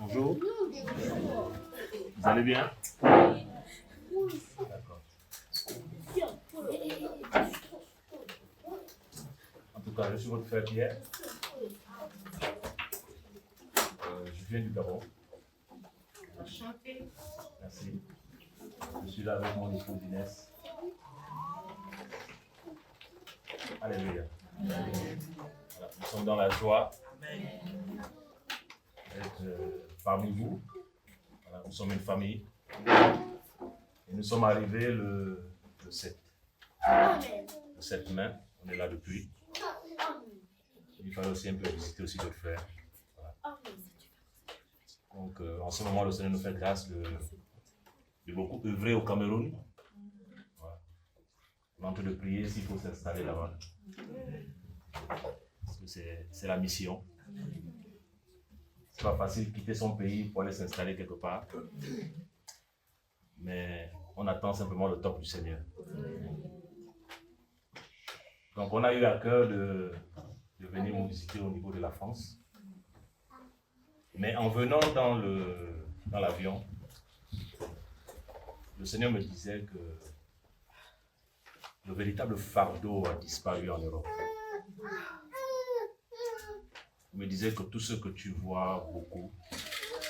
Bonjour. Vous allez bien? D'accord. En tout cas, je suis votre frère Pierre. Je viens du Gabon. Enchanté. Merci. Je suis là avec mon épouse Inès. Alléluia. Voilà, nous sommes dans la joie d'être parmi vous. Voilà, nous sommes une famille. Et nous sommes arrivés le 7. Le 7 mai. On est là depuis. Il fallait aussi un peu visiter aussi d'autres frères. Voilà. Donc, en ce moment, le Seigneur nous fait grâce de beaucoup œuvrer au Cameroun. Voilà. On est en train de prier s'il faut s'installer là-bas. Parce que c'est la mission. C'est pas facile de quitter son pays pour aller s'installer quelque part. Mais on attend simplement le top du Seigneur. Donc, on a eu à cœur de venir nous visiter au niveau de la France. Mais en venant dans l'avion, le Seigneur me disait que le véritable fardeau a disparu en Europe. Il me disait que tout ce que tu vois, beaucoup,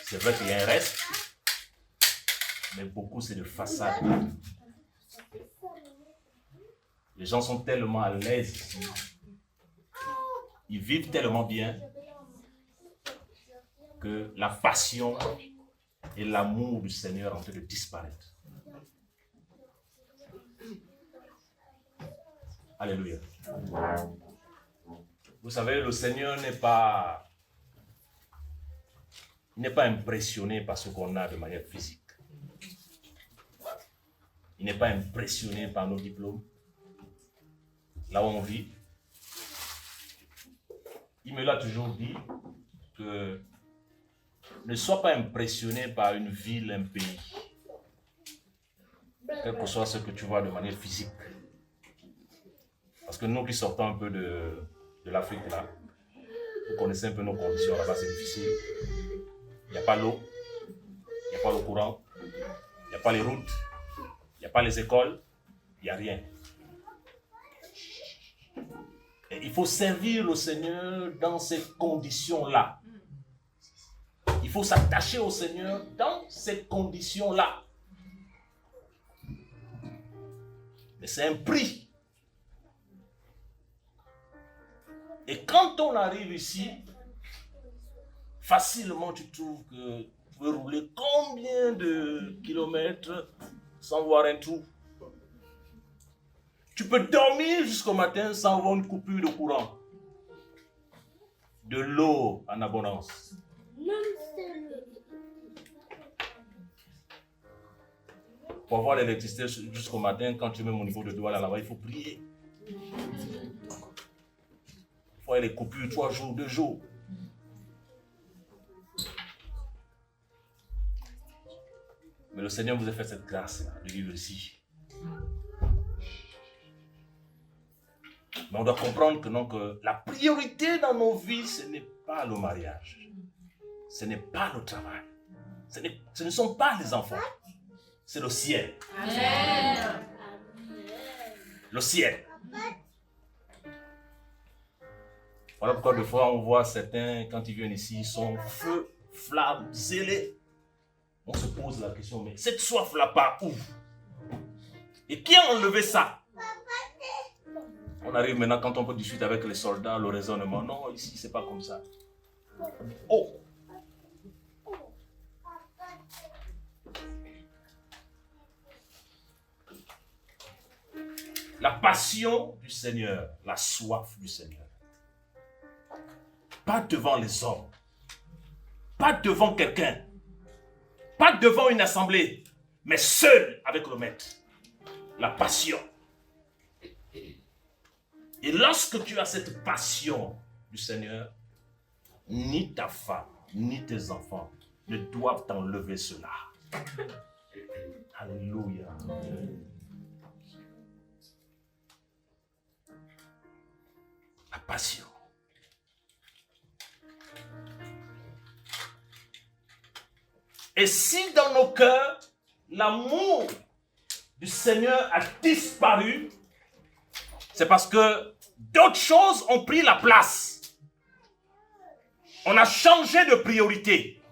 c'est vrai qu'il y a un reste, mais beaucoup c'est de façade. Les gens sont tellement à l'aise ici, ils vivent tellement bien que la passion et l'amour du Seigneur sont en train de disparaître. Alléluia. Vous savez, le Seigneur n'est pas impressionné par ce qu'on a de manière physique. Il n'est pas impressionné par nos diplômes. Là où on vit. Il me l'a toujours dit que ne sois pas impressionné par une ville, un pays. Quel que soit ce que tu vois de manière physique. Parce que nous qui sortons un peu de l'Afrique là, vous connaissez un peu nos conditions là-bas, c'est difficile. Il n'y a pas l'eau, il n'y a pas le courant, il n'y a pas les routes, il n'y a pas les écoles, il n'y a rien. Et il faut servir le Seigneur dans ces conditions-là. Il faut s'attacher au Seigneur dans ces conditions-là. Mais c'est un prix. Et quand on arrive ici, facilement tu trouves que tu peux rouler combien de kilomètres sans voir un trou. Tu peux dormir jusqu'au matin sans avoir une coupure de courant. De l'eau en abondance. Pour avoir l'électricité jusqu'au matin, quand tu mets mon niveau de doigt là-bas, il faut prier. Il faut avoir les coupures 3 jours, 2 jours. Mais le Seigneur vous a fait cette grâce de vivre ici. Mais on doit comprendre que, non, que la priorité dans nos vies, ce n'est pas le mariage. Ce n'est pas le travail. Ce ne sont pas les enfants. C'est le ciel. Amen. Le ciel. Voilà pourquoi des fois on voit certains, quand ils viennent ici, ils sont feu, flamme, zélés. On se pose la question, mais cette soif-là part où? Et qui a enlevé ça? On arrive maintenant, quand on peut discuter avec les soldats, le raisonnement. Non, ici, c'est pas comme ça. Oh! La passion du Seigneur, la soif du Seigneur. Pas devant les hommes. Pas devant quelqu'un. Pas devant une assemblée. Mais seul avec le Maître. La passion. Et lorsque tu as cette passion du Seigneur, ni ta femme, ni tes enfants ne doivent t'enlever cela. Alléluia. La passion. Et si dans nos cœurs, l'amour du Seigneur a disparu, c'est parce que d'autres choses ont pris la place. On a changé de priorité.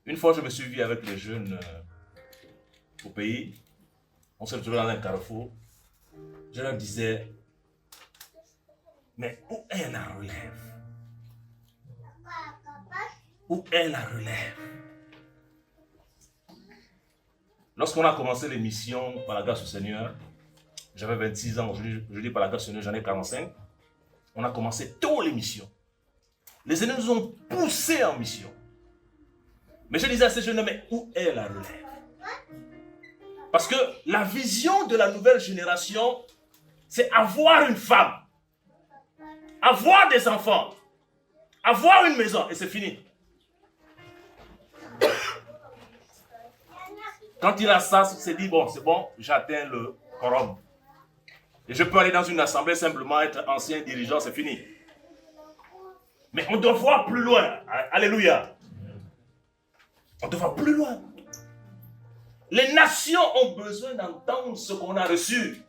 Une fois, je me suis vu avec les jeunes au pays. On s'est retrouvés dans un carrefour. Je leur disais, mais où est la relève? Où est la relève? Lorsqu'on a commencé l'émission par la grâce du Seigneur, j'avais 26 ans, je dis par la grâce du Seigneur, j'en ai 45. On a commencé tôt l'émission. Les ennemis nous ont poussés en mission. Mais je disais à ces jeunes, mais où est la relève? Parce que la vision de la nouvelle génération, c'est avoir une femme, avoir des enfants, avoir une maison, et c'est fini. Quand il a ça, il s'est dit, bon, c'est bon, j'atteins le quorum. Et je peux aller dans une assemblée, simplement être ancien dirigeant, c'est fini. Mais on doit voir plus loin. Alléluia. On doit voir plus loin. Les nations ont besoin d'entendre ce qu'on a reçu.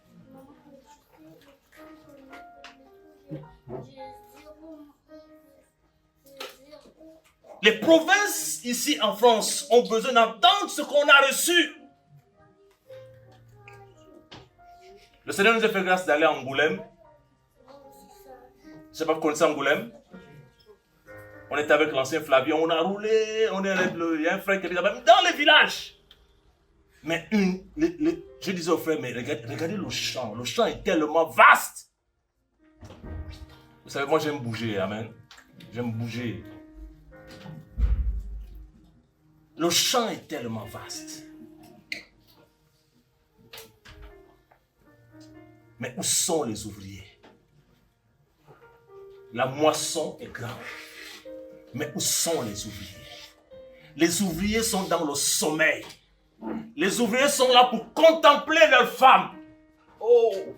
Les provinces ici en France ont besoin d'entendre ce qu'on a reçu. Le Seigneur nous a fait grâce d'aller à Angoulême. Je ne sais pas si vous connaissez Angoulême. On était avec l'ancien Flavien, on a roulé, il y a un frère qui est dans les villages. Mais je disais au frère, mais regardez le champ est tellement vaste. Vous savez, moi j'aime bouger, amen. J'aime bouger. Le champ est tellement vaste. Mais où sont les ouvriers? La moisson est grande. Mais où sont les ouvriers? Les ouvriers sont dans le sommeil. Les ouvriers sont là pour contempler leurs femmes. Oh!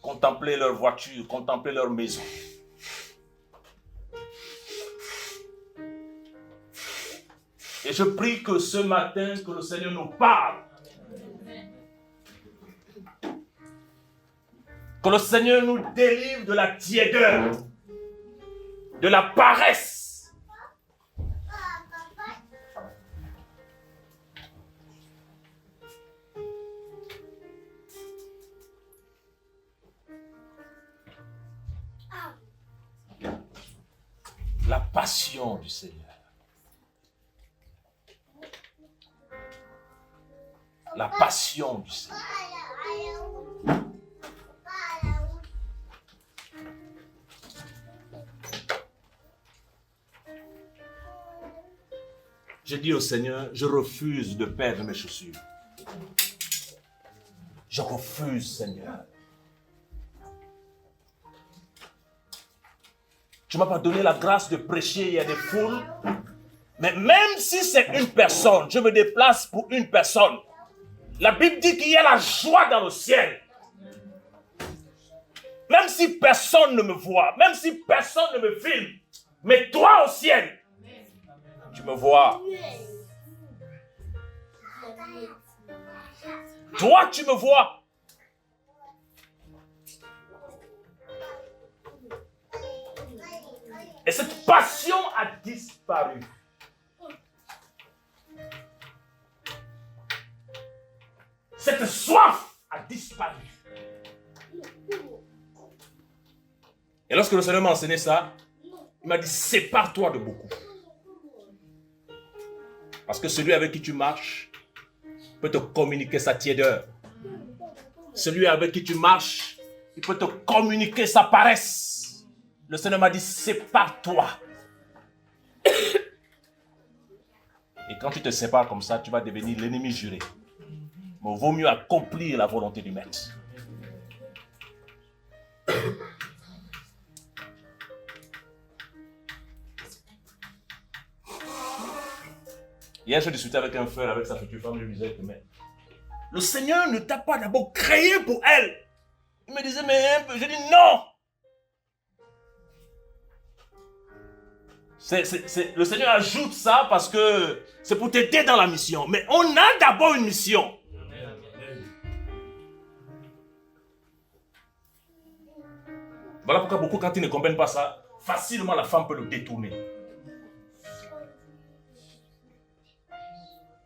Contempler leur voiture, contempler leur maison. Et je prie que ce matin, que le Seigneur nous parle. Que le Seigneur nous délivre de la tiédeur, de la paresse. La passion du Seigneur. La passion du Seigneur. J'ai dit au Seigneur, je refuse de perdre mes chaussures. Je refuse, Seigneur. Tu ne m'as pas donné la grâce de prêcher, il y a des foules. Mais même si c'est une personne, je me déplace pour une personne. La Bible dit qu'il y a la joie dans le ciel. Même si personne ne me voit, même si personne ne me filme, mais toi au ciel, tu me vois. Toi, tu me vois. Et cette passion a disparu. Cette soif a disparu. Et lorsque le Seigneur m'a enseigné ça, il m'a dit, sépare-toi de beaucoup. Parce que celui avec qui tu marches peut te communiquer sa tiédeur. Celui avec qui tu marches, il peut te communiquer sa paresse. Le Seigneur m'a dit, sépare-toi. Et quand tu te sépares comme ça, tu vas devenir l'ennemi juré. Mais il vaut mieux accomplir la volonté du Maître. Hier, je discutais avec un frère, avec sa future femme, je lui disais que mais le Seigneur ne t'a pas d'abord créé pour elle. Il me me disait, mais un peu. Je dis non. Le Seigneur ajoute ça parce que c'est pour t'aider dans la mission. Mais on a d'abord une mission. Voilà pourquoi beaucoup, quand ils ne comprennent pas ça, facilement la femme peut le détourner.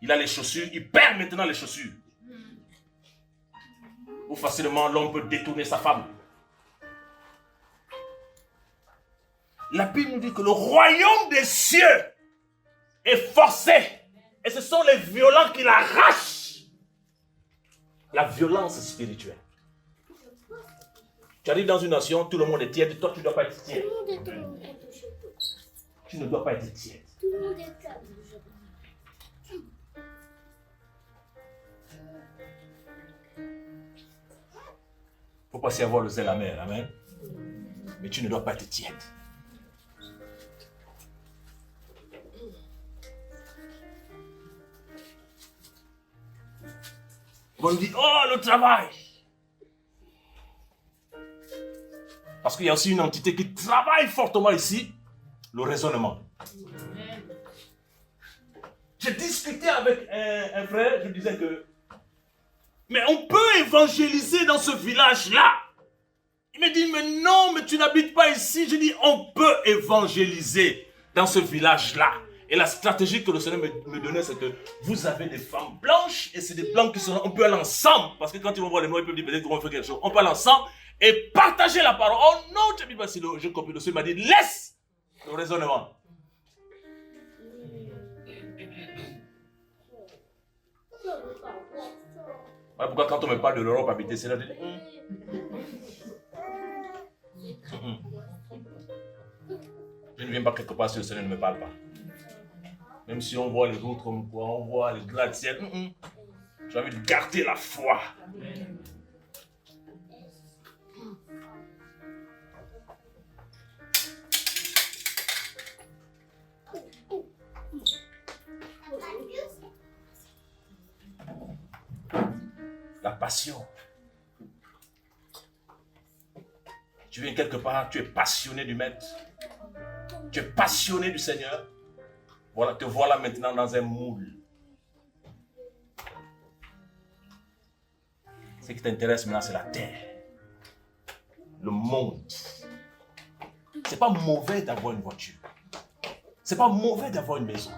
Il a les chaussures, il perd maintenant les chaussures. Ou facilement l'homme peut détourner sa femme. La Bible nous dit que le royaume des cieux est forcé. Et ce sont les violents qui l'arrachent. La violence spirituelle. Tu arrives dans une nation, tout le monde est tiède, toi tu ne dois pas être tiède. Tu ne dois pas être tiède. Tout le monde est calme. Il ne faut pas s'y avoir le zèle amer, amen. Mais tu ne dois pas être tiède. On dit, oh, le travail. Parce qu'il y a aussi une entité qui travaille fortement ici, le raisonnement. J'ai discuté avec un frère, je disais que, mais on peut évangéliser dans ce village-là. Il me dit, mais non, mais tu n'habites pas ici. Je dis, on peut évangéliser dans ce village-là. Et la stratégie que le Seigneur me donnait, c'est que vous avez des femmes blanches et c'est des blancs qui sont là. On peut aller ensemble. Parce que quand ils vont voir les noirs, ils peuvent dire peut-être qu'on va faire quelque chose. On peut aller ensemble et partager la parole. Oh non, tu n'habites pas ici. Je compris. Le Seigneur m'a dit, laisse le raisonnement. Voilà pourquoi quand on me parle de l'Europe habitée, c'est là, je dis, je ne viens pas quelque part si le Seigneur ne me parle pas. Même si on voit les routes comme quoi, on voit les gratte-ciel. J'ai envie de garder la foi. La passion. Tu viens quelque part, tu es passionné du Maître. Tu es passionné du Seigneur. Voilà, te voilà maintenant dans un moule. Ce qui t'intéresse maintenant, c'est la terre. Le monde. C'est pas mauvais d'avoir une voiture. C'est pas mauvais d'avoir une maison.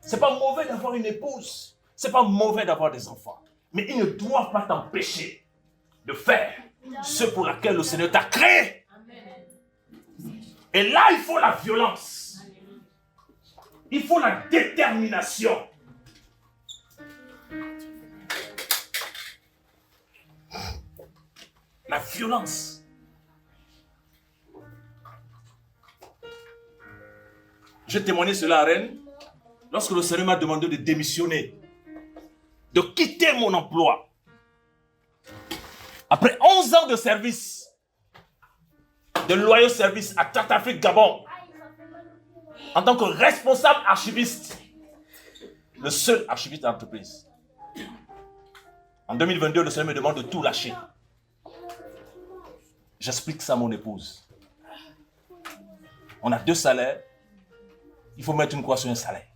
C'est pas mauvais d'avoir une épouse. C'est pas mauvais d'avoir des enfants. Mais ils ne doivent pas t'empêcher de faire ce pour lequel le Seigneur t'a créé. Et là, il faut la violence. Il faut la détermination. La violence. J'ai témoigné cela à Rennes lorsque le Seigneur m'a demandé de démissionner, de quitter mon emploi. Après 11 ans de service, de loyaux service à Tata-Afrique Gabon, en tant que responsable archiviste, le seul archiviste d'entreprise. En 2022, le Seigneur me demande de tout lâcher. J'explique ça à mon épouse. On a 2 salaires. Il faut mettre une croix sur un salaire.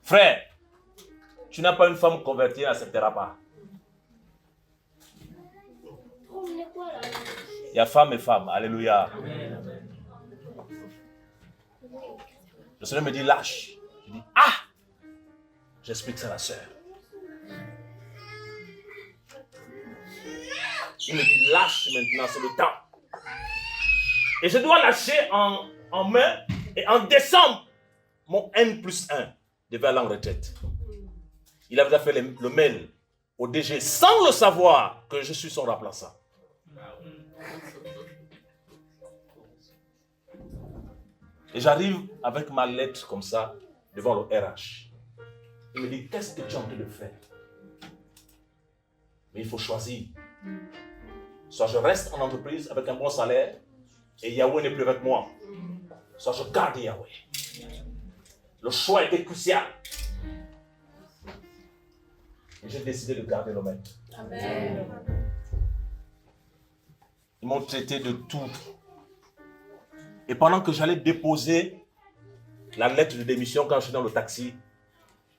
Frère, tu n'as pas une femme convertie, elle n'acceptera pas. Il y a femme et femme. Alléluia. Le Seigneur me dit lâche. Je dis ah. J'explique ça à la sœur. Il me dit lâche maintenant, c'est le temps. Et je dois lâcher en mai et en décembre. Mon N+1 devait aller en retraite. Il avait fait le mail au DG sans le savoir que je suis son remplaçant. Et j'arrive avec ma lettre comme ça devant le RH. Il me dit, qu'est-ce que tu es en train de faire? Mais il faut choisir. Soit je reste en entreprise avec un bon salaire et Yahweh n'est plus avec moi. Soit je garde Yahweh. Le choix était crucial. Et j'ai décidé de garder le maître. Amen. Ils m'ont traité de tout. Et pendant que j'allais déposer la lettre de démission quand je suis dans le taxi,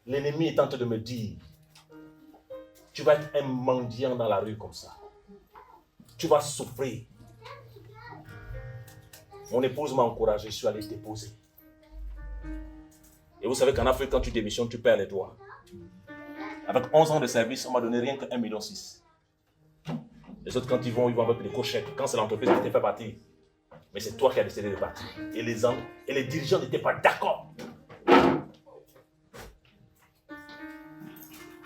l'ennemi est en train de me dire, tu vas être un mendiant dans la rue comme ça. Tu vas souffrir. Mon épouse m'a encouragé, je suis allé déposer. Et vous savez qu'en Afrique, quand tu démissionnes, tu perds les droits. Avec 11 ans de service, on m'a donné rien que 1,6 million. Les autres, quand ils vont avec les co-chèques. Quand c'est l'entreprise qui t'a fait partir. Mais c'est toi qui as décidé de partir. Et les dirigeants n'étaient pas d'accord.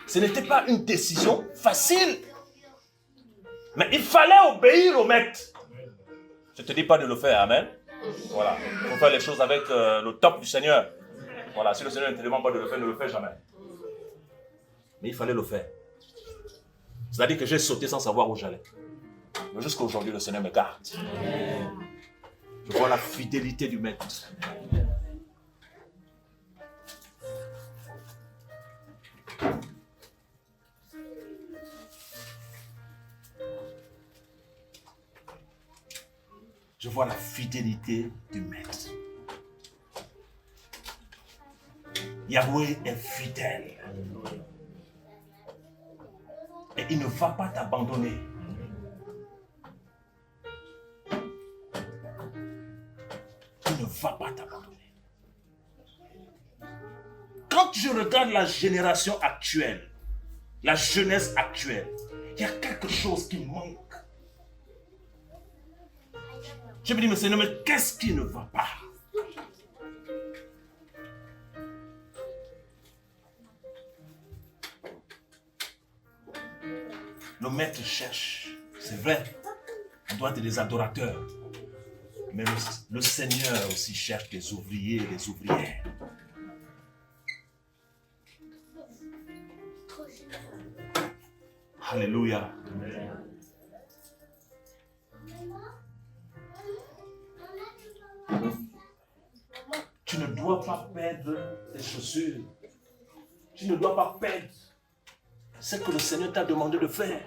Ce n'était pas une décision facile. Mais il fallait obéir au maître. Je ne te dis pas de le faire, amen. Voilà. Il faut faire les choses avec le top du Seigneur. Voilà, si le Seigneur ne te demande pas de le faire, ne le fais jamais. Mais il fallait le faire. C'est-à-dire que j'ai sauté sans savoir où j'allais. Mais jusqu'à aujourd'hui, le Seigneur me garde. Je vois la fidélité du maître. Je vois la fidélité du maître. Yahweh est fidèle. Et il ne va pas t'abandonner. Il ne va pas t'abandonner. Quand je regarde la génération actuelle, la jeunesse actuelle, il y a quelque chose qui manque. Je me dis, mais Seigneur, mais qu'est-ce qui ne va pas? Le maître cherche, c'est vrai, on doit être des adorateurs. Mais le Seigneur aussi cherche des ouvriers et des ouvrières. Alléluia. Tu ne dois pas perdre tes chaussures. Tu ne dois pas perdre ce que le Seigneur t'a demandé de faire.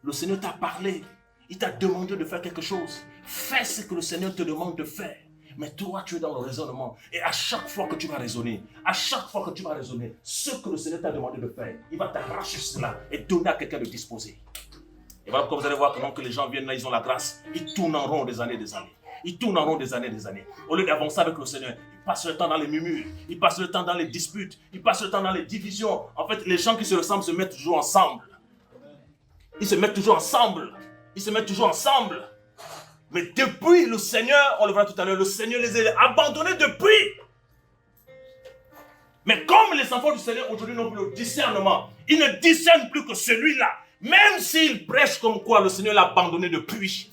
Le Seigneur t'a parlé. Il t'a demandé de faire quelque chose. Fais ce que le Seigneur te demande de faire. Mais toi, tu es dans le raisonnement. Et à chaque fois que tu vas raisonner, ce que le Seigneur t'a demandé de faire, il va t'arracher cela et donner à quelqu'un de disposer. Et voilà pourquoi vous allez voir que, donc, les gens viennent là, ils ont la grâce. Ils tournent en rond des années. Ils tournent en rond des années. Au lieu d'avancer avec le Seigneur, ils passent le temps dans les murmures, ils passent le temps dans les disputes, ils passent le temps dans les divisions. En fait, les gens qui se ressemblent se mettent toujours ensemble. Ils se mettent toujours ensemble. Mais depuis le Seigneur, on le verra tout à l'heure, le Seigneur les a abandonnés depuis. Mais comme les enfants du Seigneur aujourd'hui n'ont plus le discernement, ils ne discernent plus que celui-là. Même s'il prêche comme quoi le Seigneur l'a abandonné depuis.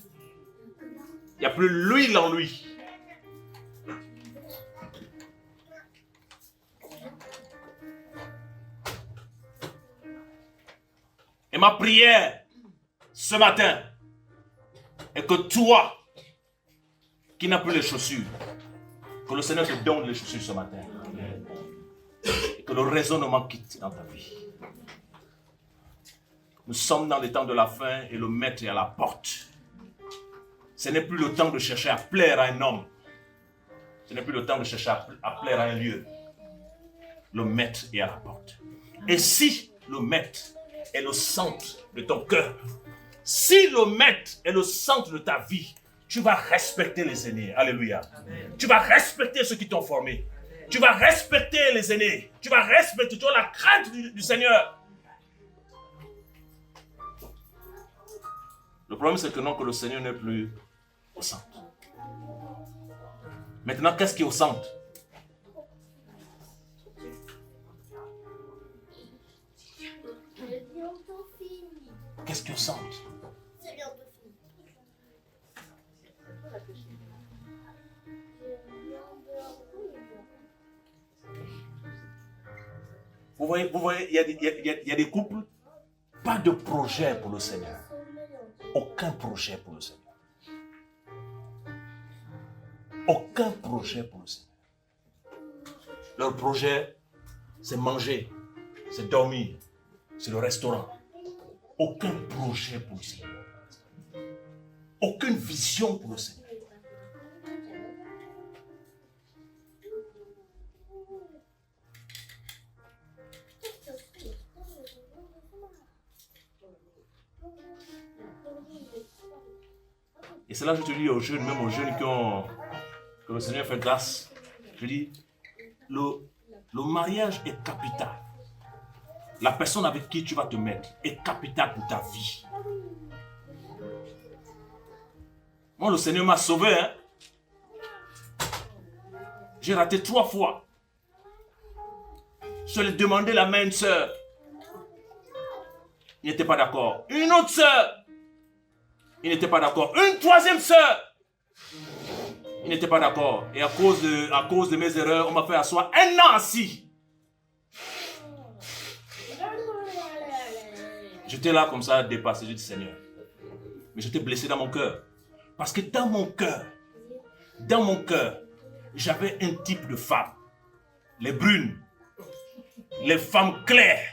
Il n'y a plus l'huile en lui. Et ma prière ce matin est que toi qui n'as plus les chaussures, que le Seigneur te donne les chaussures ce matin. Et que le raisonnement quitte dans ta vie. Nous sommes dans les temps de la fin et le maître est à la porte. Ce n'est plus le temps de chercher à plaire à un homme. Ce n'est plus le temps de chercher à plaire à un lieu. Le maître est à la porte. Et si le maître est le centre de ton cœur, si le maître est le centre de ta vie, tu vas respecter les aînés. Alléluia. Amen. Tu vas respecter ceux qui t'ont formé. Tu vas respecter les aînés. Tu vas respecter, tu as la crainte du Seigneur. Le problème, c'est que non, que le Seigneur n'est plus au centre. Maintenant, qu'est-ce qui est au centre? Qu'est-ce qui est au centre? Vous voyez, il y a des couples, pas de projet pour le Seigneur. Aucun projet pour le Seigneur. Aucun projet pour le Seigneur. Leur projet, c'est manger, c'est dormir, C'est le restaurant. Aucun projet pour le Seigneur. Aucune vision pour le Seigneur. Et c'est là que je te dis aux jeunes, même aux jeunes que le Seigneur fait grâce. Je dis, le mariage est capital. La personne avec qui tu vas te mettre est capitale pour ta vie. Moi, le Seigneur m'a sauvé. Hein? J'ai raté 3 fois. Je lui ai demandé la main d'une sœur. Il n'était pas d'accord. Une autre sœur. Il n'était pas d'accord. Une 3e sœur. Il n'était pas d'accord. Et à cause de mes erreurs, on m'a fait asseoir 1 an assis. J'étais là comme ça, dépassé. J'ai dit Seigneur. Mais j'étais blessé dans mon cœur. Parce que dans mon cœur, j'avais un type de femme. Les brunes. Les femmes claires.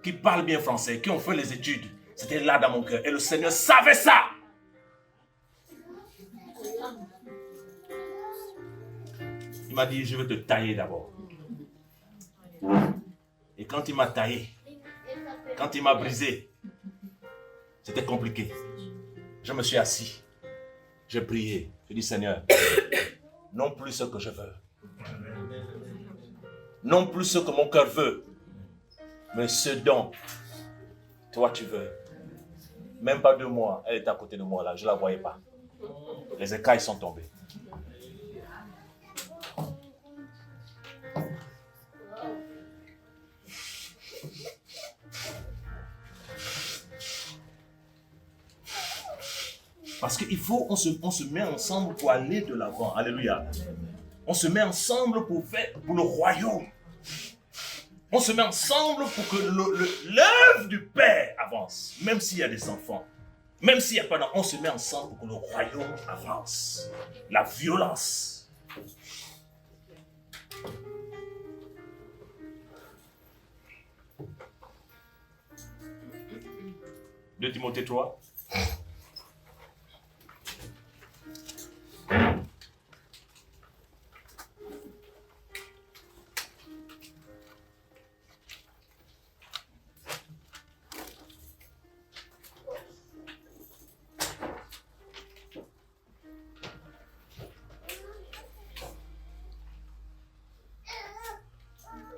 Qui parlent bien français, qui ont fait les études. C'était là dans mon cœur. Et le Seigneur savait ça. Il m'a dit, je vais te tailler d'abord. Et quand il m'a taillé, quand il m'a brisé, c'était compliqué. Je me suis assis. J'ai prié. J'ai dit, Seigneur, non plus ce que je veux. Non plus ce que mon cœur veut. Mais ce dont toi tu veux. Même pas 2 mois, elle était à côté de moi là, je ne la voyais pas. Les écailles sont tombées. Parce qu'il faut, on se met ensemble pour aller de l'avant. Alléluia. On se met ensemble pour le royaume. On se met ensemble pour que l'œuvre du Père avance. Même s'il y a des enfants. Même s'il n'y a pas d'enfants. On se met ensemble pour que le royaume avance. La violence. De Timothée 3.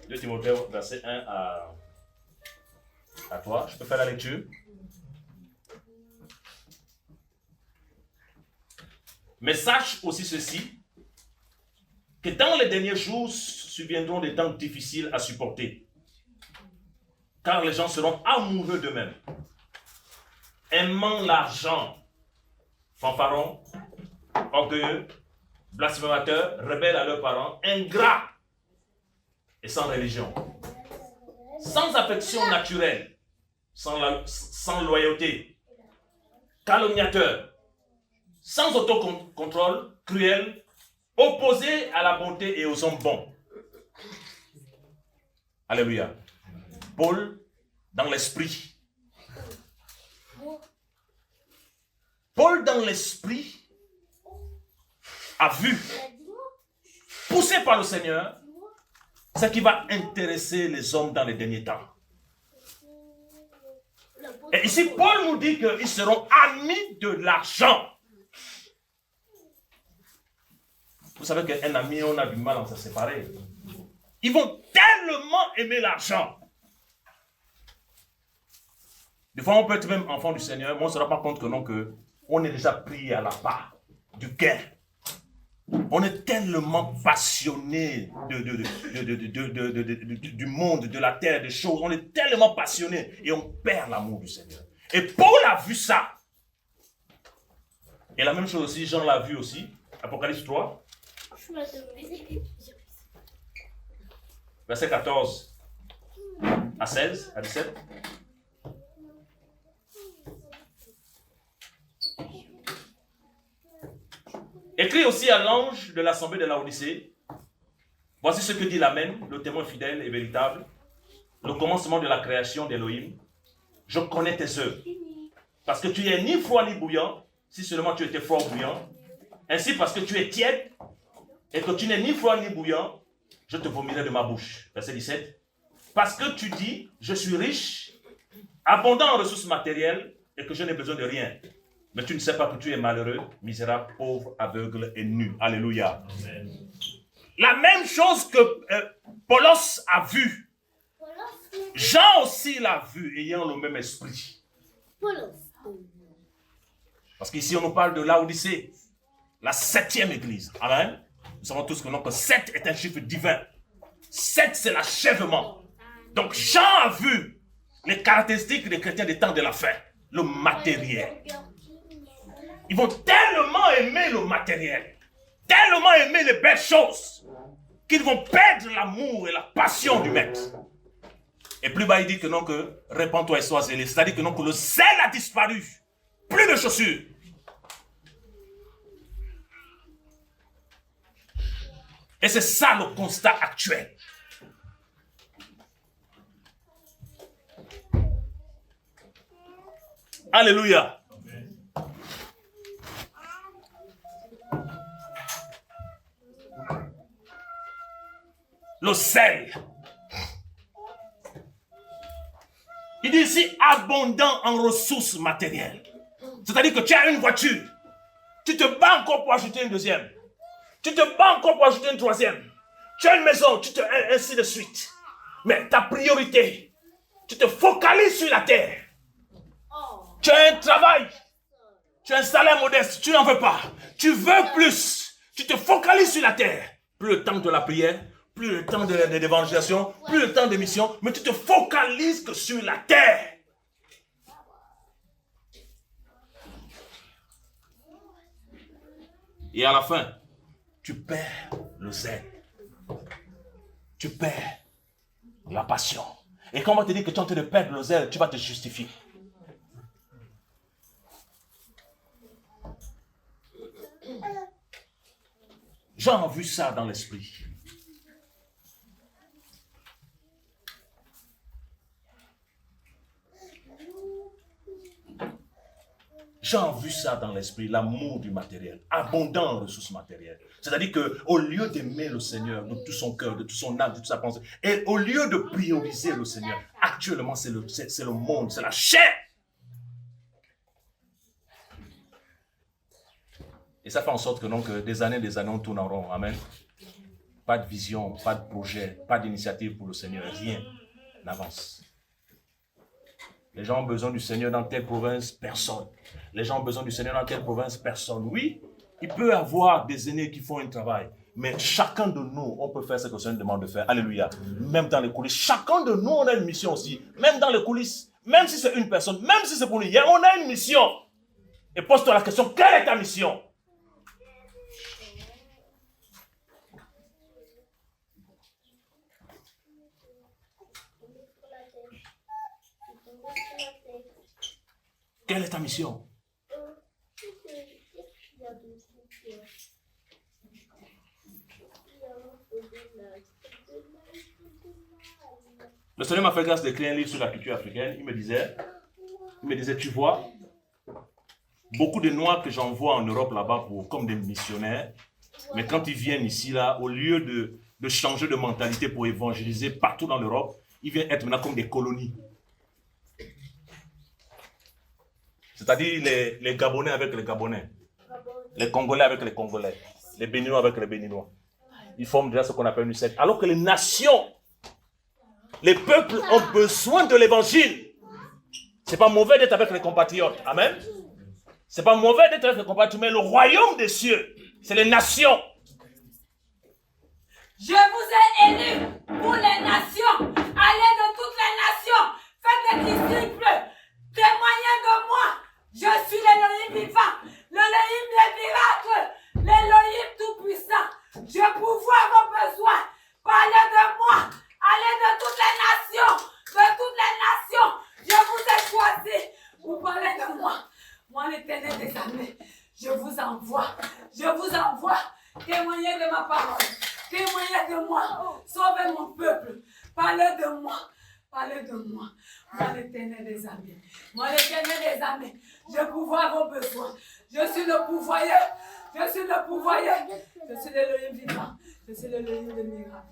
De Timothée, verset 1 à 3. Je peux faire la lecture. Mais sache aussi ceci, que dans les derniers jours surviendront des temps difficiles à supporter. Car les gens seront amoureux d'eux-mêmes, aimant l'argent, fanfarons, orgueilleux, blasphémateurs, rebelles à leurs parents, ingrats et sans religion, sans affection naturelle, sans loyauté, calomniateurs, sans autocontrôle, cruels, opposés à la bonté et aux hommes bons. Alléluia. Paul, dans l'esprit. Paul, dans l'esprit, a vu, poussé par le Seigneur, ce qui va intéresser les hommes dans les derniers temps. Et ici, Paul nous dit qu'ils seront amis de l'argent. Vous savez qu'un ami, on a du mal à se séparer. Ils vont tellement aimer l'argent. Des fois, on peut être même enfant du Seigneur, mais on ne se rend pas compte que non, que on est déjà pris à la part du gain. On est tellement passionné du monde, de la terre, des choses. On est tellement passionné et on perd l'amour du Seigneur. Et Paul a vu ça. Et la même chose aussi, Jean l'a vu aussi. Apocalypse 3. Verset 14 à 16, à 17. Écrit aussi à l'ange de l'assemblée de Laodicée. Voici ce que dit l'Amen, le témoin fidèle et véritable, le commencement de la création d'Élohim, je connais tes œuvres. Parce que tu n'es ni froid ni bouillant, si seulement tu étais froid ou bouillant. Ainsi, parce que tu es tiède et que tu n'es ni froid ni bouillant, je te vomirai de ma bouche. Verset 17. Parce que tu dis, je suis riche, abondant en ressources matérielles et que je n'ai besoin de rien. Mais tu ne sais pas que tu es malheureux, misérable, pauvre, aveugle et nu. Alléluia. Amen. La même chose que Paulos a vu. Jean aussi l'a vu, ayant le même esprit. Parce qu'ici, on nous parle de Laodicée, la 7e église. Amen. Nous savons tous que 7 est un chiffre divin. 7, c'est l'achèvement. Donc, Jean a vu les caractéristiques des chrétiens des temps de la fin. Le matériel. Ils vont tellement aimer le matériel, tellement aimer les belles choses, qu'ils vont perdre l'amour et la passion du maître. Et plus bas, il dit que non, que répands-toi et sois zélé. C'est-à-dire que non, que le zèle a disparu. Plus de chaussures. Et c'est ça le constat actuel. Alléluia. Le sel. Il dit ici abondant en ressources matérielles. C'est-à-dire que tu as une voiture. Tu te bats encore pour acheter une deuxième. Tu te bats encore pour acheter une troisième. Tu as une maison, ainsi de suite. Mais ta priorité, tu te focalises sur la terre. Tu as un travail. Tu as un salaire modeste. Tu n'en veux pas. Tu veux plus. Tu te focalises sur la terre. Plus le temps de la prière, plus le temps de l'évangélisation, plus le temps de mission, mais tu te focalises que sur la terre. Et à la fin, tu perds le zèle. Tu perds la passion. Et quand on va te dire que tu es en train de perdre le zèle, tu vas te justifier. Jean a vu ça dans l'esprit. Jean a vu ça dans l'esprit, l'amour du matériel, abondant en ressources matérielles. C'est-à-dire qu'au lieu d'aimer le Seigneur de tout son cœur, de toute son âme, de toute sa pensée, et au lieu de prioriser le Seigneur, actuellement c'est le monde, c'est la chair. Et ça fait en sorte que donc, des années, on tourne en rond. Amen. Pas de vision, pas de projet, pas d'initiative pour le Seigneur, rien n'avance. Les gens ont besoin du Seigneur dans telle province, personne. Les gens ont besoin du Seigneur dans telle province, personne. Oui, il peut y avoir des aînés qui font un travail, mais chacun de nous, on peut faire ce que le Seigneur demande de faire. Alléluia. Même dans les coulisses. Chacun de nous, on a une mission aussi. Même dans les coulisses. Même si c'est une personne, même si c'est pour nous, on a une mission. Et pose-toi la question, quelle est ta mission? Quelle est ta mission? Le Seigneur m'a fait grâce d'écrire un livre sur la culture africaine. Il me disait, tu vois, beaucoup de Noirs que j'envoie en Europe là-bas comme des missionnaires, mais quand ils viennent ici, là, au lieu de changer de mentalité pour évangéliser partout dans l'Europe, ils viennent être maintenant comme des colonies. C'est-à-dire les Gabonais avec les Gabonais, les Congolais avec les Congolais, les Béninois avec les Béninois. Ils forment déjà ce qu'on appelle une secte. Alors que les nations, les peuples ont besoin de l'évangile. C'est pas mauvais d'être avec les compatriotes. Amen. C'est pas mauvais d'être avec les compatriotes, mais le royaume des cieux, c'est les nations. Je vous ai élus pour les nations. Allez de toutes les nations. Faites des disciples. Témoignez de moi. Je suis l'Élohim vivant, l'Élohim des miracles, l'Élohim tout-puissant. Je pourvois vos besoins. Parlez de moi. Allez de toutes les nations. De toutes les nations. Je vous ai choisi. Vous parlez de moi. Moi, l'Éternel des armées, je vous envoie. Je vous envoie. Témoignez de ma parole. Témoignez de moi. Sauvez mon peuple. Parlez de moi. Parlez de moi. Moi, l'Éternel des armées. Moi, l'Éternel des armées. Je pourvois vos besoins. Je suis le pourvoyeur. Je suis le pourvoyeur. Je suis l'Élohim vivant. Je suis l'Élohim de miracles.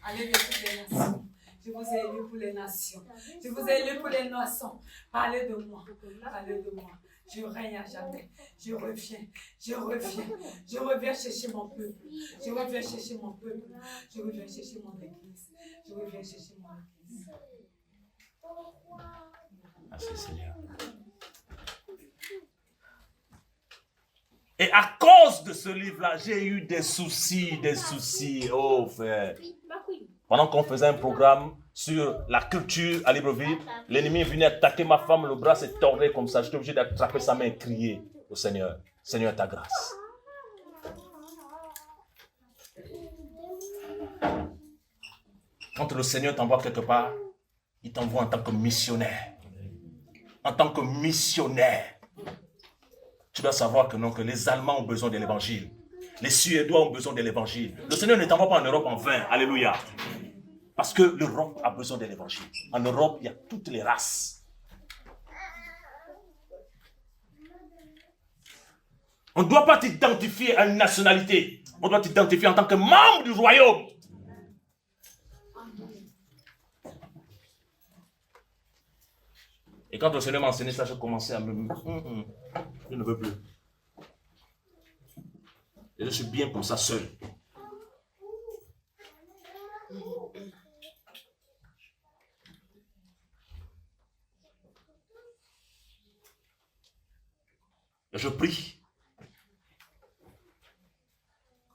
Allez vers toutes les nations. Je vous ai élu pour les nations. Je vous ai élu pour les nations. Parlez de moi. Parlez de moi. Je règne à jamais. Je reviens. Je reviens. Je reviens chercher mon peuple. Je reviens chercher mon peuple. Je reviens chercher mon église. Je reviens chercher mon église. Merci Seigneur. Et à cause de ce livre-là, j'ai eu des soucis. Oh frère. Pendant qu'on faisait un programme sur la culture à Libreville, l'ennemi est venu attaquer ma femme, le bras s'est tordu comme ça. J'étais obligé d'attraper sa main et crier au Seigneur. Seigneur, ta grâce. Quand le Seigneur t'envoie quelque part, il t'envoie en tant que missionnaire. En tant que missionnaire. Tu dois savoir que non, que les Allemands ont besoin de l'évangile. Les Suédois ont besoin de l'évangile. Le Seigneur ne t'envoie pas en Europe en vain. Alléluia. Parce que l'Europe a besoin de l'évangile. En Europe, il y a toutes les races. On ne doit pas t'identifier à une nationalité. On doit t'identifier en tant que membre du royaume. Et quand le Seigneur m'a enseigné ça, j'ai commencé à me... Je ne veux plus. Et je suis bien comme ça seul. Et je prie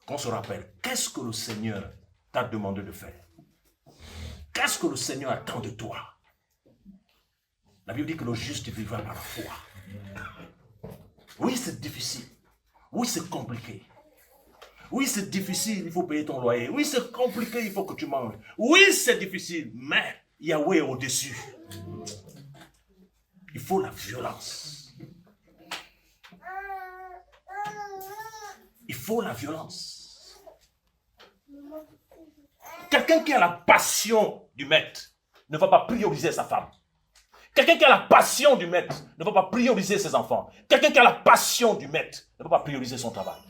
qu'on se rappelle, qu'est-ce que le Seigneur t'a demandé de faire? Qu'est-ce que le Seigneur attend de toi? La Bible dit que le juste vivra par la foi. Oui, c'est difficile. Oui, c'est compliqué. Oui, c'est difficile, il faut payer ton loyer. Oui, c'est compliqué, il faut que tu manges. Oui, c'est difficile, mais Yahweh est au-dessus. Il faut la violence. Il faut la violence. Quelqu'un qui a la passion du maître ne va pas prioriser sa femme. Quelqu'un qui a la passion du maître ne va pas prioriser ses enfants. Quelqu'un qui a la passion du maître ne va pas prioriser son travail.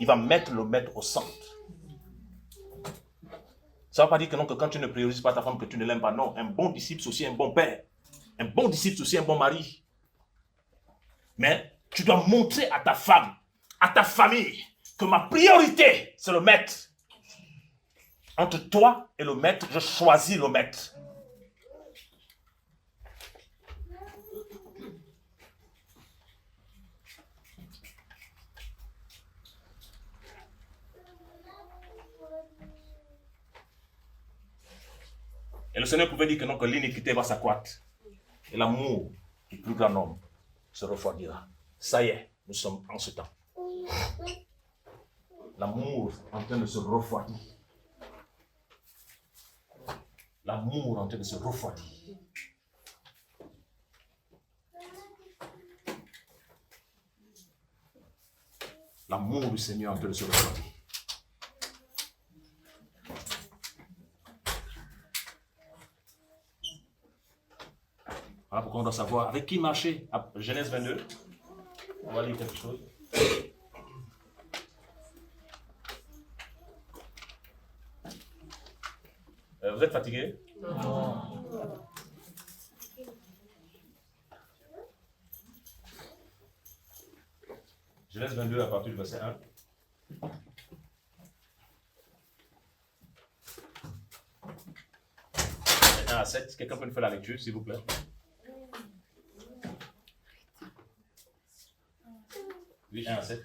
Il va mettre le maître au centre. Ça ne veut pas dire que, non, que quand tu ne priorises pas ta femme, que tu ne l'aimes pas. Non, un bon disciple, c'est aussi un bon père. Un bon disciple, c'est aussi un bon mari. Mais tu dois montrer à ta femme, à ta famille, que ma priorité, c'est le maître. Entre toi et le maître, je choisis le maître. Et le Seigneur pouvait dire que non, que l'iniquité va s'accroître. Et l'amour du plus grand homme se refroidira. Ça y est, nous sommes en ce temps. L'amour en train de se refroidir. L'amour en train de se refroidir. L'amour du Seigneur en train de se refroidir. Voilà pourquoi on doit savoir avec qui marcher. À Genèse 22, on va lire quelque chose. Vous êtes fatigué? Non. Genèse 22 à partir du verset 1. Et 1 à 7. Quelqu'un peut nous faire la lecture, s'il vous plaît? Oui, 1 à 7.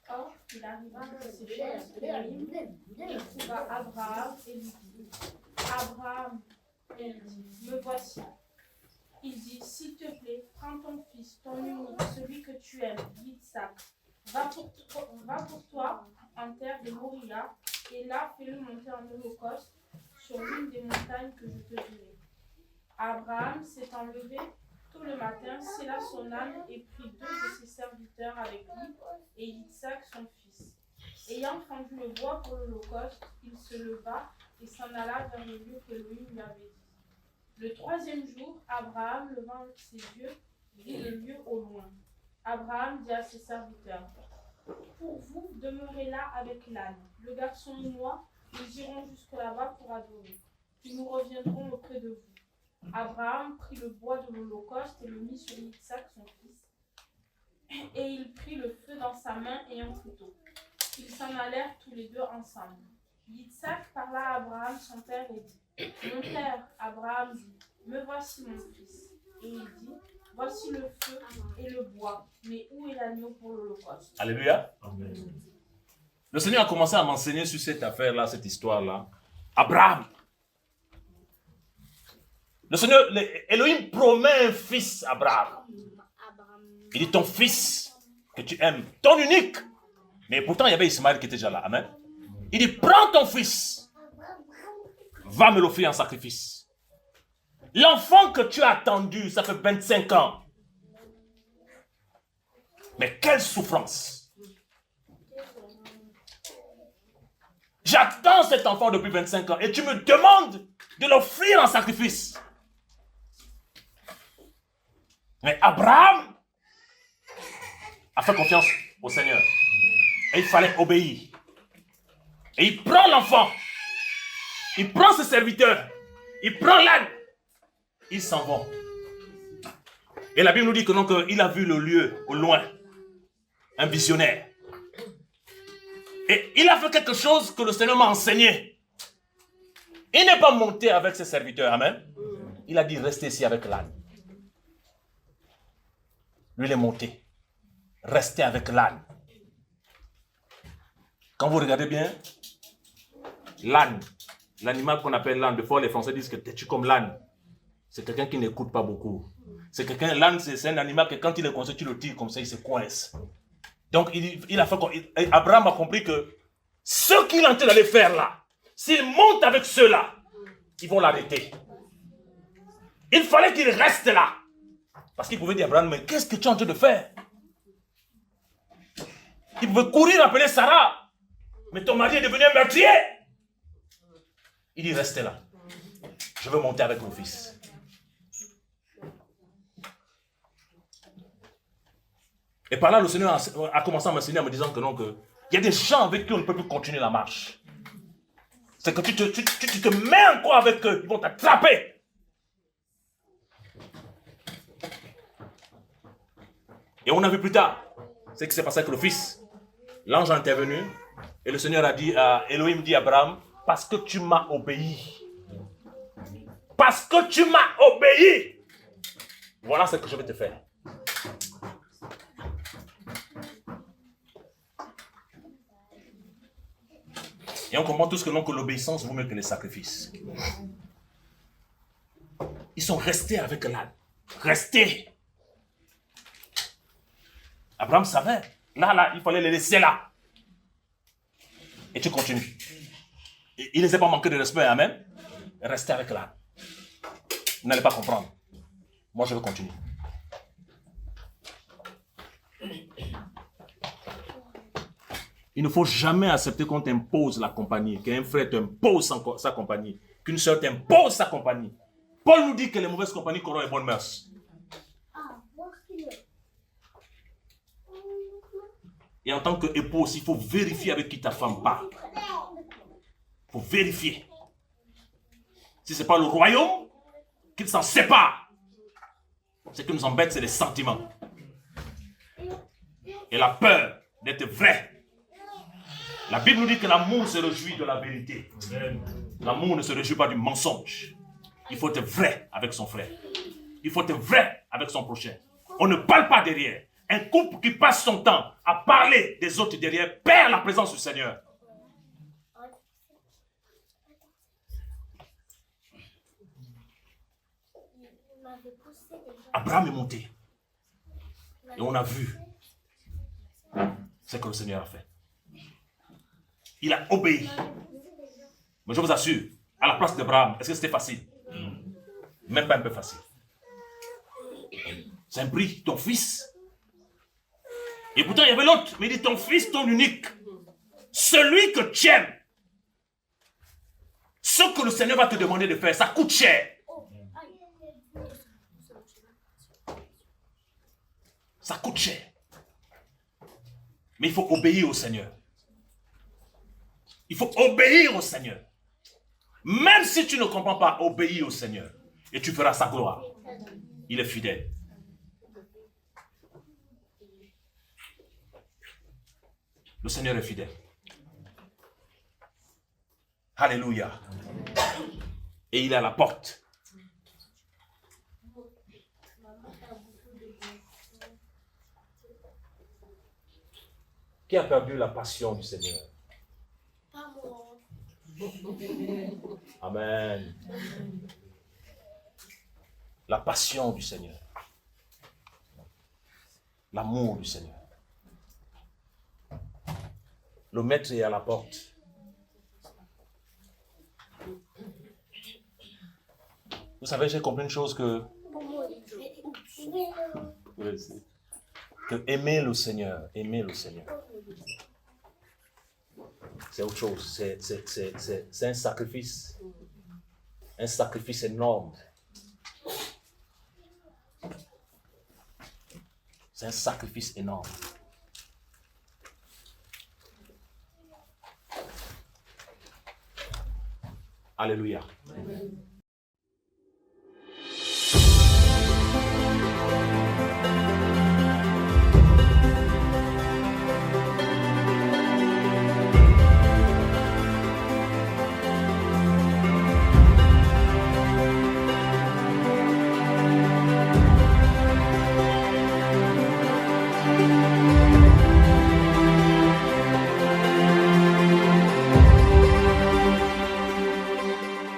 Or, il arriva que ces choses et trouva Abraham et lui dit, Abraham, et il dit, me voici. Il dit, s'il te plaît, prends ton fils, ton unique, celui que tu aimes, Yitzhak, va pour toi en terre de Moria, et là fais-le monter en holocauste sur l'une des montagnes que je te dirai. Abraham s'est enlevé tôt le matin, scella son âne et prit 2 de ses serviteurs avec lui et Yitzhak son fils. Ayant fendu le bois pour l'holocauste, il se leva et s'en alla vers le lieu qu'Élohim lui avait dit. Le troisième jour, Abraham, levant ses yeux, vit le lieu au loin. Abraham dit à ses serviteurs, « Pour vous, demeurez là avec l'âne. Le garçon et moi, nous irons jusque là-bas pour adorer. Puis nous reviendrons auprès de vous. » Abraham prit le bois de l'holocauste et le mit sur Isaac, son fils. Et il prit le feu dans sa main et un couteau. Ils s'en allèrent tous les deux ensemble. Isaac parla à Abraham, son père, et dit, « Mon père, Abraham dit, me voici mon fils. » Et il dit, « Voici le feu et le bois, mais où est l'agneau pour l'holocauste ?» Alléluia. Amen. Le Seigneur a commencé à m'enseigner sur cette affaire-là, cette histoire-là. Abraham. Le Seigneur, Elohim promet un fils à Abraham. Il dit ton fils que tu aimes, ton unique. Mais pourtant, il y avait Ismaël qui était déjà là. Amen. Il dit, prends ton fils. Va me l'offrir en sacrifice. L'enfant que tu as attendu, ça fait 25 ans. Mais quelle souffrance. J'attends cet enfant depuis 25 ans et tu me demandes de l'offrir en sacrifice. Mais Abraham a fait confiance au Seigneur. Et il fallait obéir. Et il prend l'enfant. Il prend ses serviteurs. Il prend l'âne. Ils s'en vont. Et la Bible nous dit que donc il a vu le lieu au loin. Un visionnaire. Et il a fait quelque chose que le Seigneur m'a enseigné. Il n'est pas monté avec ses serviteurs. Amen. Il a dit restez ici avec l'âne. Lui il est monté. Restez avec l'âne. Quand vous regardez bien, l'âne, l'animal qu'on appelle l'âne, des fois les Français disent que t'es-tu comme l'âne. C'est quelqu'un qui n'écoute pas beaucoup. C'est quelqu'un, l'âne c'est un animal que quand il est coincé, tu le tires comme ça, il se coince. Donc il a fait Abraham a compris que ce qu'il est en train d'aller faire là, s'il monte avec ceux-là, ils vont l'arrêter. Il fallait qu'il reste là. Parce qu'il pouvait dire à Abraham, mais qu'est-ce que tu es en train de faire? Il pouvait courir appeler Sarah. Mais ton mari est devenu un meurtrier. Il dit, restez là. Je veux monter avec mon fils. Et par là, le Seigneur a commencé à m'enseigner en me disant que non, il y a des gens avec qui on ne peut plus continuer la marche. C'est que tu te mets encore avec eux, ils vont t'attraper. Et on a vu plus tard ce qui s'est passé avec le fils. L'ange a intervenu et le Seigneur a dit, Elohim dit à Abraham, parce que tu m'as obéi. Parce que tu m'as obéi. Voilà ce que je vais te faire. Et on comprend tous que l'obéissance vaut mieux que les sacrifices. Ils sont restés avec l'âne. Restés. Abraham savait. Là, il fallait les laisser là. Et tu continues. Il ne les a pas manqué de respect, amen. Restez avec l'âne. Vous n'allez pas comprendre. Moi, je veux continuer. Il ne faut jamais accepter qu'on t'impose la compagnie, qu'un frère t'impose sa compagnie, qu'une soeur t'impose sa compagnie. Paul nous dit que les mauvaises compagnies corrompent les bonnes mœurs. Et en tant qu'époux aussi, il faut vérifier avec qui ta femme parle. Il faut vérifier. Si ce n'est pas le royaume, qu'il s'en sépare. Ce qui nous embête, c'est les sentiments. Et la peur d'être vrai. La Bible nous dit que l'amour se réjouit de la vérité. L'amour ne se réjouit pas du mensonge. Il faut être vrai avec son frère. Il faut être vrai avec son prochain. On ne parle pas derrière. Un couple qui passe son temps à parler des autres derrière perd la présence du Seigneur. Abraham est monté. Et on a vu ce que le Seigneur a fait. Il a obéi. Mais je vous assure, à la place d'Abraham, est-ce que c'était facile? Même pas un peu facile. C'est un prix, ton fils. Et pourtant, il y avait l'autre. Mais il dit, ton fils, ton unique. Celui que tu aimes. Ce que le Seigneur va te demander de faire, ça coûte cher. Ça coûte cher. Mais il faut obéir au Seigneur. Il faut obéir au Seigneur. Même si tu ne comprends pas, obéis au Seigneur. Et tu feras sa gloire. Il est fidèle. Le Seigneur est fidèle. Alléluia. Et il est à la porte. Qui a perdu la passion du Seigneur? Amen. La passion du Seigneur. L'amour du Seigneur. Le maître est à la porte. Vous savez, j'ai compris une chose que aimer le Seigneur, c'est autre chose. C'est un sacrifice énorme. C'est un sacrifice énorme. Alléluia. Amen.